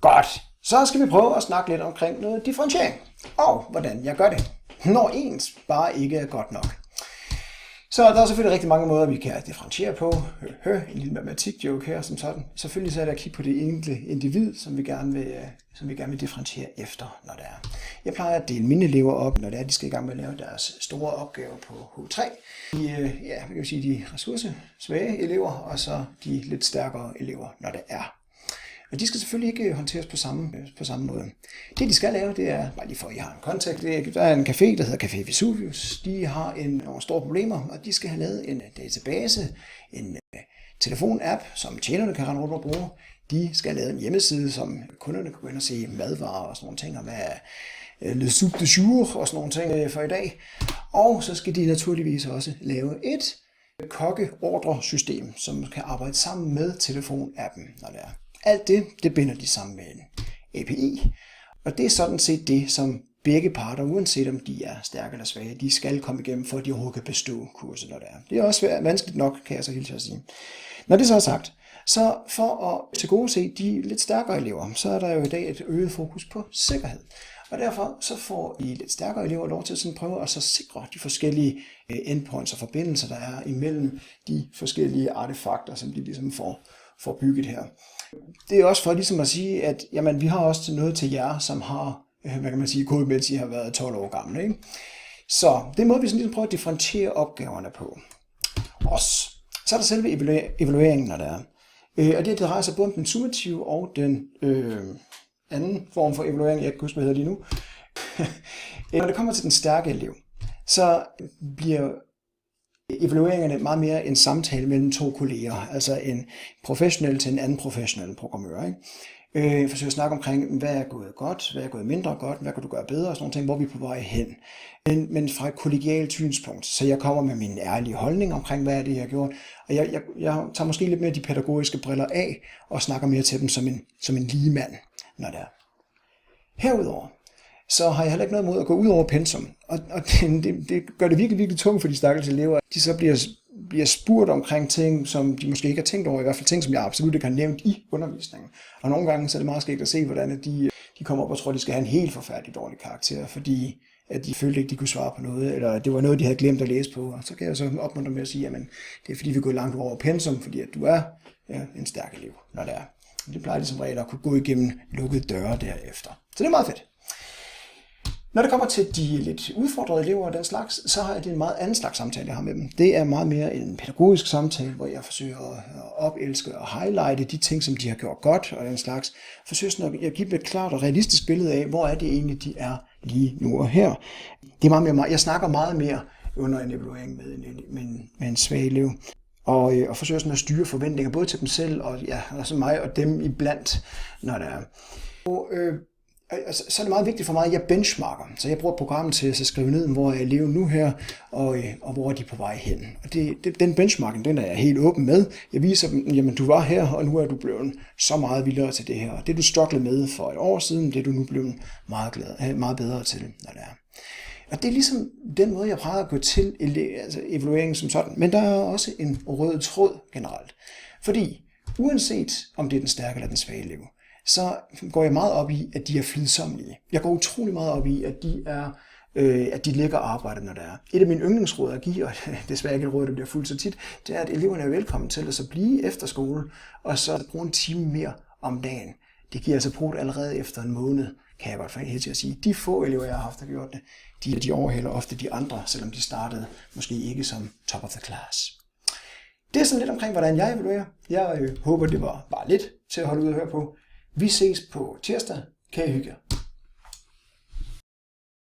Godt, så skal vi prøve at snakke lidt omkring noget differentiering, og hvordan jeg gør det, når ens bare ikke er godt nok. Så der er selvfølgelig rigtig mange måder, vi kan differentiere på. En lille matematik-joke her som sådan. Selvfølgelig så er det at kigge på det enkelte individ, som vi gerne vil differentiere efter, når det er. Jeg plejer at dele mine elever op, når det er, de skal i gang med at lave deres store opgaver på H3. Jeg vil sige de ressourcesvage elever, og så de lidt stærkere elever, når det er. Og de skal selvfølgelig ikke håndteres på samme måde. Det de skal lave, det er, bare lige for at I har en kontekst, der er en café, der hedder Café Vesuvius. De har nogle store problemer, og de skal have lavet en database, en telefon-app, som tjenerne kan rende rundt og bruge. De skal have lavet en hjemmeside, som kunderne kan gå ind og se madvarer og sådan nogle ting, og hvad er le soupe de jour og sådan nogle ting for i dag. Og så skal de naturligvis også lave et kokkeordresystem, som kan arbejde sammen med telefon-appen, når det er. Alt det binder de sammen med en API, og det er sådan set det, som begge parter, uanset om de er stærke eller svage, de skal komme igennem, for at de overhovedet kan bestå kurset, når det er. Det er også vanskeligt nok, kan jeg så hilse at sige. Når det så er sagt, så for at tilgodese de lidt stærkere elever, så er der jo i dag et øget fokus på sikkerhed. Og derfor så får de lidt stærkere elever lov til at sådan prøve at så sikre de forskellige endpoints og forbindelser, der er imellem de forskellige artefakter, som de ligesom får bygget her. Det er også for ligesom at sige, at jamen, vi har også noget til jer, som har, hvad kan man sige, kodet mens I har været 12 år gamle. Ikke? Så det må vi sådan ligesom prøve at differentiere opgaverne på. Også. Så er der selve evalueringen, når der er. Og det drejer sig både om den summative og den anden form for evaluering, jeg kan huske, hvad hedder lige nu. Når det kommer til den stærke elev, så bliver evalueringerne meget mere en samtale mellem to kolleger, altså en professionel til en anden professionel programmør. Ikke? Forsøger at snakke omkring, hvad er gået godt, hvad er gået mindre godt, hvad kan du gøre bedre, og sådan nogle ting, hvor vi er på vej hen. Men fra et kollegialt synspunkt, så jeg kommer med min ærlige holdning omkring, hvad er det, jeg har gjort, og jeg tager måske lidt mere de pædagogiske briller af, og snakker mere til dem som en lige mand, når det er. Herudover, så har jeg heller ikke noget mod at gå ud over pensum. Og det gør det virkelig, virkelig tungt for de stakkels elever. De så bliver spurgt omkring ting, som de måske ikke har tænkt over, i hvert fald ting, som jeg absolut ikke har nævnt i undervisningen. Og nogle gange så er det meget skægt at se, hvordan de kommer op og tror, at de skal have en helt forfærdelig dårlig karakter, fordi at de følte ikke, de kunne svare på noget, eller det var noget, de havde glemt at læse på. Og så kan jeg så opmuntre med at sige, at det er fordi, vi går langt over pensum, fordi at du er en stærk elev, når det er. Det plejer de som regel at kunne gå igennem lukkede døre derefter. Så det er meget fedt. Når det kommer til de lidt udfordrede elever og den slags, så har jeg en meget anden slags samtale, jeg har med dem. Det er meget mere en pædagogisk samtale, hvor jeg forsøger at opelske og highlighte de ting, som de har gjort godt og den slags. Forsøger sådan at give dem et klart og realistisk billede af, hvor er det egentlig, de er lige nu og her. Det er meget mere, jeg snakker meget mere under en evaluering med en svag elev. Og forsøger sådan at styre forventninger, både til dem selv og altså mig og dem iblandt, når der er. Så er det meget vigtigt for mig, at jeg benchmarker. Så jeg bruger programmet til at skrive ned, hvor jeg lever nu her, og hvor er de på vej hen. Og den benchmarking, den er jeg helt åben med. Jeg viser dem, jamen du var her, og nu er du blevet så meget vildere til det her. Og det du strugglede med for et år siden, det er du nu blevet meget bedre til, når det er. Og det er ligesom den måde, jeg prøver at gå til evalueringen som sådan. Men der er også en rød tråd generelt. Fordi uanset om det er den stærke eller den svage elev, så går jeg meget op i, at de er flidsomme. Jeg går utrolig meget op i, at de lægger arbejdet, når der er. Et af mine yndlingsråd at give, og desværre ikke et råd, der bliver fuldt så tit, det er, at eleverne er velkommen til at så blive efter skole, og så bruge en time mere om dagen. Det giver altså brugt allerede efter en måned, kan jeg godt få helt til at sige. De få elever, jeg har haft, der gjort det, de overhælder ofte de andre, selvom de startede måske ikke som top of the class. Det er sådan lidt omkring, hvordan jeg evaluerer. Jeg håber, det var bare lidt til at holde ud og høre på. Vi ses på tirsdag. Kan I hygge jer?